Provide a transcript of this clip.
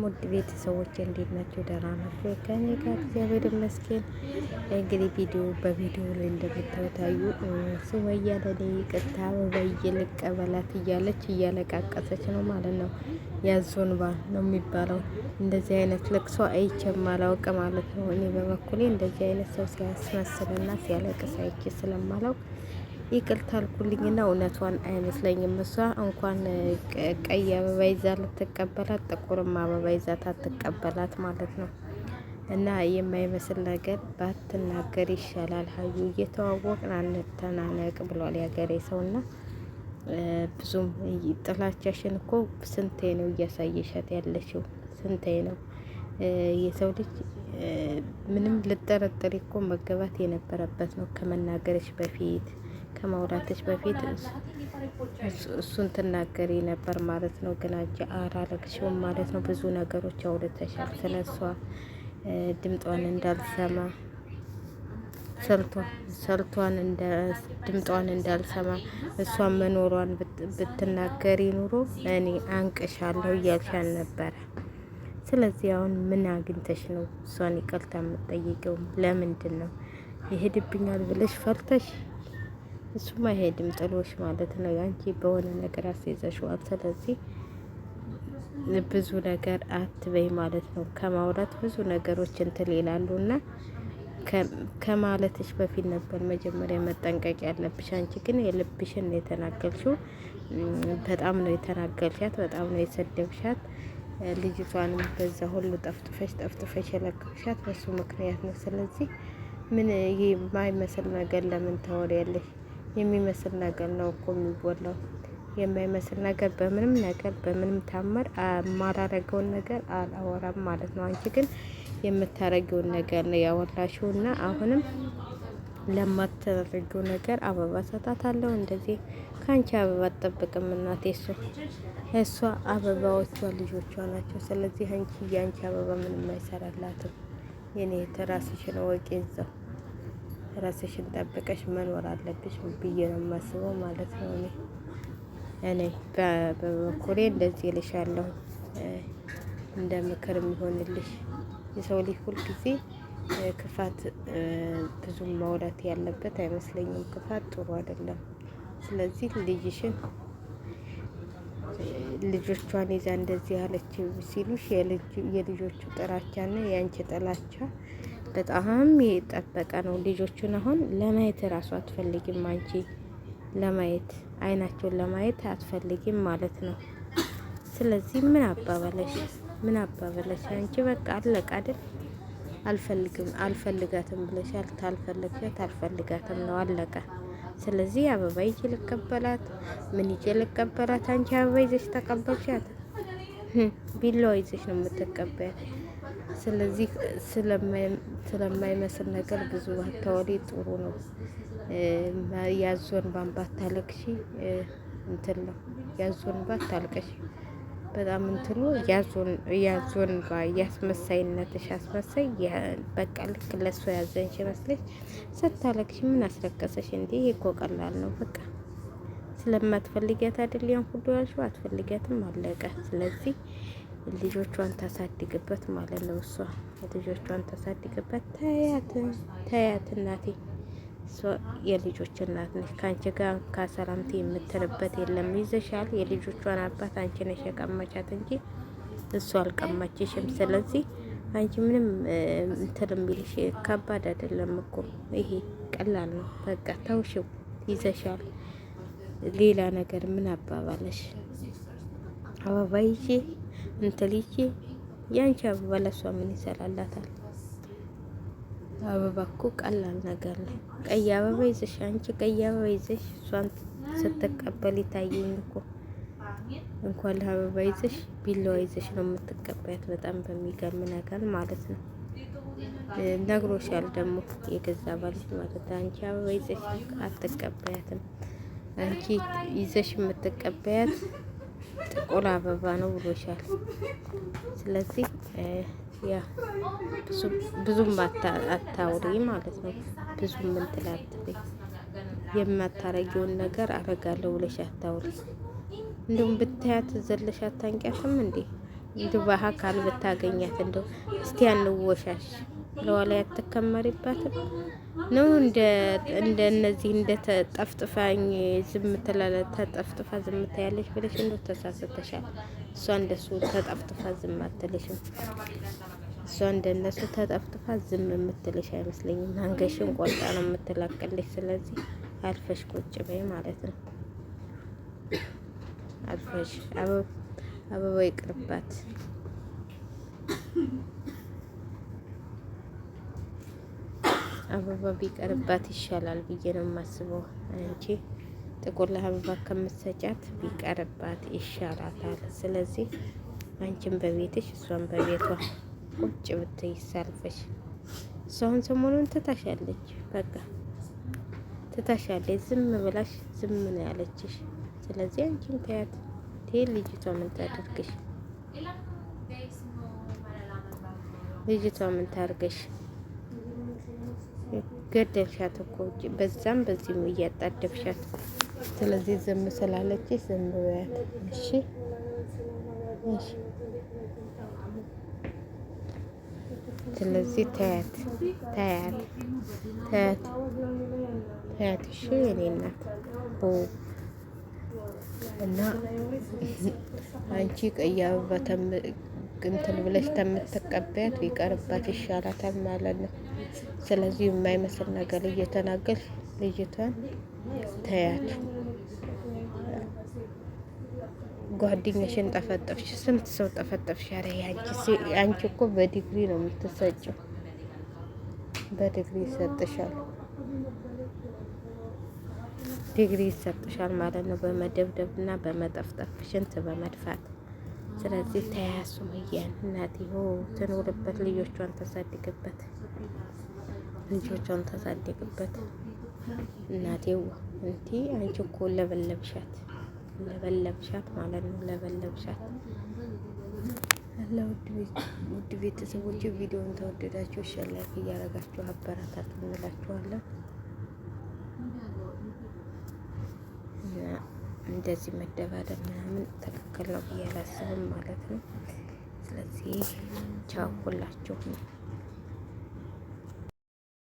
ውድ ቤተሰቦች እንዴት ናቸው? ደህና ናቸው? ከእኔ ጋር እግዚአብሔር ይመስገን። እንግዲህ በቪዲዮ ላይ እንደምታዩ ሱመያ ለኔ ይቅርታ አበባዬ ልቀበላት እያለች እያለቃቀሰች ነው ማለት ነው። ያዞንባ ነው የሚባለው። እንደዚህ አይነት ልቅሶ አይቼም አላውቅ ማለት ነው። እኔ በበኩሌ እንደዚህ አይነት ሰው ሲያስመስልና ሲያለቅስ አይቼ ስለማላውቅ ይቅርታ አልኩልኝና እውነቷን አይመስለኝም። እሷ እንኳን ቀይ አበባ ይዛ ልትቀበላት ጥቁርም አበባ ይዛት አትቀበላት ማለት ነው። እና የማይመስል ነገር ባትናገር ይሻላል። ሀዩ እየተዋወቅን አንተናነቅ ብሏል ያገሬ ሰውና ብዙም ጥላቻሽን እኮ ስንቴ ነው እያሳየሻት ያለሽው? ስንቴ ነው የሰው ልጅ ምንም ልጠረጥሪ እኮ መገባት የነበረበት ነው ከመናገርሽ በፊት ከማውራትሽ በፊት እሱን ትናገሪ ነበር ማለት ነው። ግን አንቺ አላለቅሽውም ማለት ነው። ብዙ ነገሮች አውርተሻል ስለሷ ድምጧን እንዳልሰማ ድምጧን እንዳልሰማ እሷን መኖሯን ብትናገሪ ኑሮ እኔ አንቅሻለሁ እያልሻል ነበረ። ስለዚህ አሁን ምን አግኝተሽ ነው እሷን ይቅርታ የምትጠይቀው? ለምንድን ነው? ይሄድብኛል ብለሽ ፈርተሽ? እሱም አይሄድም ጥሎሽ ማለት ነው። አንቺ በሆነ ነገር አስይዘሽዋል። ስለዚህ ብዙ ነገር አትበይ ማለት ነው። ከማውራት ብዙ ነገሮች እንትን ይላሉና ከማለትሽ በፊት ነበር መጀመሪያ መጠንቀቅ ያለብሽ። አንቺ ግን የልብሽን ነው የተናገርሽው። በጣም ነው የተናገርሻት፣ በጣም ነው የሰደብሻት። ልጅቷንም በዛ ሁሉ ጠፍጥፈሽ የለቀቅሻት በሱ ምክንያት ነው። ስለዚህ ምን ይሄ የማይመስል ነገር ለምን ታወሪያለሽ? የሚመስል ነገር ነው እኮ የሚወላው። የማይመስል ነገር በምንም ታምር ማላረገውን ነገር አላወራም ማለት ነው። አንቺ ግን የምታረጊውን ነገር ነው ያወራሽውና አሁንም ለማታረጊው ነገር አበባ ሰጣታለሁ። እንደዚህ ከአንቺ አበባ አትጠብቅም እናቴ። እሷ አበባዎቿ ልጆቿ ናቸው። ስለዚህ አንቺ የአንቺ አበባ ምንም አይሰራላትም። የኔ ራስሽን ወቂ እዛው ራስሽን ጠብቀሽ መኖር አለብሽ ብዬ ነው የማስበው ማለት ነው። እኔ በበኩሌ እንደዚህ እልሻለሁ። እንደ ምክር የሚሆንልሽ የሰው ልጅ ሁልጊዜ ክፋት ብዙም ማውራት ያለበት አይመስለኝም። ክፋት ጥሩ አይደለም። ስለዚህ ልጆቿን ይዛ እንደዚህ ያለች ሲሉሽ የልጆቹ ጥላቻና የአንቺ ጥላቻ በጣም የጠበቀ ነው። ልጆቹን አሁን ለማየት እራሱ አትፈልጊም አንቺ። ለማየት አይናቸውን ለማየት አትፈልጊም ማለት ነው። ስለዚህ ምን አባበለሽ አንቺ? በቃ አለቀ አይደል? አልፈልጋትም ብለሻል። ታልፈልግሻት አልፈልጋትም ነው አለቀ። ስለዚህ አበባ ይዤ ልቀበላት ምን ይዤ ልቀበላት? አንቺ አበባ ይዘሽ ተቀበልሻት? ቢላዋ ይዘሽ ነው የምትቀበያት። ስለዚህ ስለማይመስል ነገር ብዙ አታወሪ፣ ጥሩ ነው። ያዞን ባታለቅሺ እንትን ነው። ያዞን ባታልቅሺ በጣም እንትኑ ያዞን ያስመሳይነትሽ አስመሳይ። በቃ ልክ ለሷ ያዘንሽ መስለሽ ስታለቅሺ ምን አስለቀሰሽ እንዴ? እኮ ቀላል ነው። በቃ ስለማትፈልጊያት አይደል ያን ሁሉ ያልሽው? አትፈልጊያትም አለቀ። ስለዚህ ልጆቿን ታሳድግበት ማለት ነው። እሷ ልጆቿን ታሳድግበት። ተያት እናቴ። እሷ የልጆች እናት ነች። ከአንቺ ጋር ከሰላምቴ የምትልበት የለም። ይዘሻል። የልጆቿን አባት አንቺ ነሽ የቀመቻት እንጂ እሱ አልቀማችሽም። ስለዚህ አንቺ ምንም እንትን የሚልሽ ከባድ አይደለም እኮ ይሄ ቀላል ነው። በቃ ተውሽው። ይዘሻል። ሌላ ነገር ምን አባባለሽ? አበባ ይዤ እንትን ይዤ ያንቺ አበባ ለሷ ምን ይሰራላታል? አበባ እኮ ቀላል ነገር ነው። ቀይ አበባ ይዘሽ አንቺ ቀይ አበባ ይዘሽ እሷን ስትቀበል ይታየኝ እኮ እንኳን ለአበባ ይዘሽ ቢላዋ ይዘሽ ነው የምትቀበያት። በጣም በሚገርም ነገር ማለት ነው። ነግሮሻል ደግሞ የገዛ ባልሽ ማለት አንቺ አበባ ይዘሽ አትቀበያትም። አንቺ ይዘሽ የምትቀበያት ጥቁር አበባ ነው ብሎሻል። ስለዚህ ያ ብዙም አታውሪ ማለት ነው። ብዙም እንትን አትበይ። የማታረጊውን ነገር አረጋለሁ ብለሽ አታውሪ። እንደውም ብታያት ዘለሽ አታንቂያትም እንዴ? እንደው በአካል ብታገኛት እንደው እስቲ አንወሻሽ ለዋላ ያተከመሪባትም ነው እንደ እነዚህ እንደ ተጠፍጥፋኝ ዝም ትላለ ተጠፍጥፋ ዝም ታያለሽ ብለሽ እንደው ተሳስተሻል። እሷ እንደሱ ተጠፍጥፋ ዝም አትልሽም። እሷ እንደነሱ ተጠፍጥፋ ዝም የምትልሽ አይመስለኝም። አንገሽን ቆርጣ ነው የምትላቅልሽ። ስለዚህ አልፈሽ ቁጭ በይ ማለት ነው። አልፈሽ አበባ ይቅርባት። አበባ ቢቀርባት ይሻላል ብዬ ነው የማስበው። አንቺ ጥቁር ለአበባ ከምትሰጫት ቢቀርባት ይሻላታል። ስለዚህ አንቺም በቤትሽ እሷን በቤቷ ቁጭ ብትይ ሳልፈሽ። እሷን ሰሞኑን ትታሻለች፣ በቃ ትታሻለች። ዝም ብላሽ ዝም ነው ያለችሽ። ስለዚህ አንቺም ተያት። ልጅቷ ምን ታደርግሽ? ልጅቷ ምን ታርገሽ? ገደልሻት እኮ በዛም በዚህም እያጣደፍሻት። ስለዚህ ዝም ስላለች ዝም በያት። እሺ እሺ። ስለዚህ ተያት ተያት ተያት ተያት። እሺ የኔ እናት እና አንቺ ቀይ አበባ እንትን ብለሽ ተምትቀበያት ቢቀርባት ይሻላታል ማለት ነው። ስለዚህ የማይመስል ነገር እየተናገርሽ ልጅቷን ተያት። ጓደኛሽን ጠፈጠፍሽ፣ ስንት ሰው ጠፈጠፍሽ። ኧረ አንቺ እኮ በዲግሪ ነው የምትሰጪው፣ በዲግሪ ይሰጥሻል። ዲግሪ ይሰጥሻል ማለት ነው፣ በመደብደብ እና በመጠፍጠፍ ሽንት በመድፋት። ስለዚህ ተያያዙ ሱመያን እናቴ ትኖርበት፣ ልጆቿን ተሳድግበት፣ ልጆቿን ተሳድግበት። እናቴዋ እንቲ አንቺ እኮ ለበለብሻት ማለት ነው፣ ለበለብሻት። ውድ ቤተሰቦች ቪዲዮውን ተወደዳችሁ ላይክ እያደረጋችሁ አበረታቱ እንላችኋለን። እንደዚህ መደባደብ ምናምን ትክክል ነው ብዬ አላስብም ማለት ነው። ስለዚህ ቻው ሁላችሁ።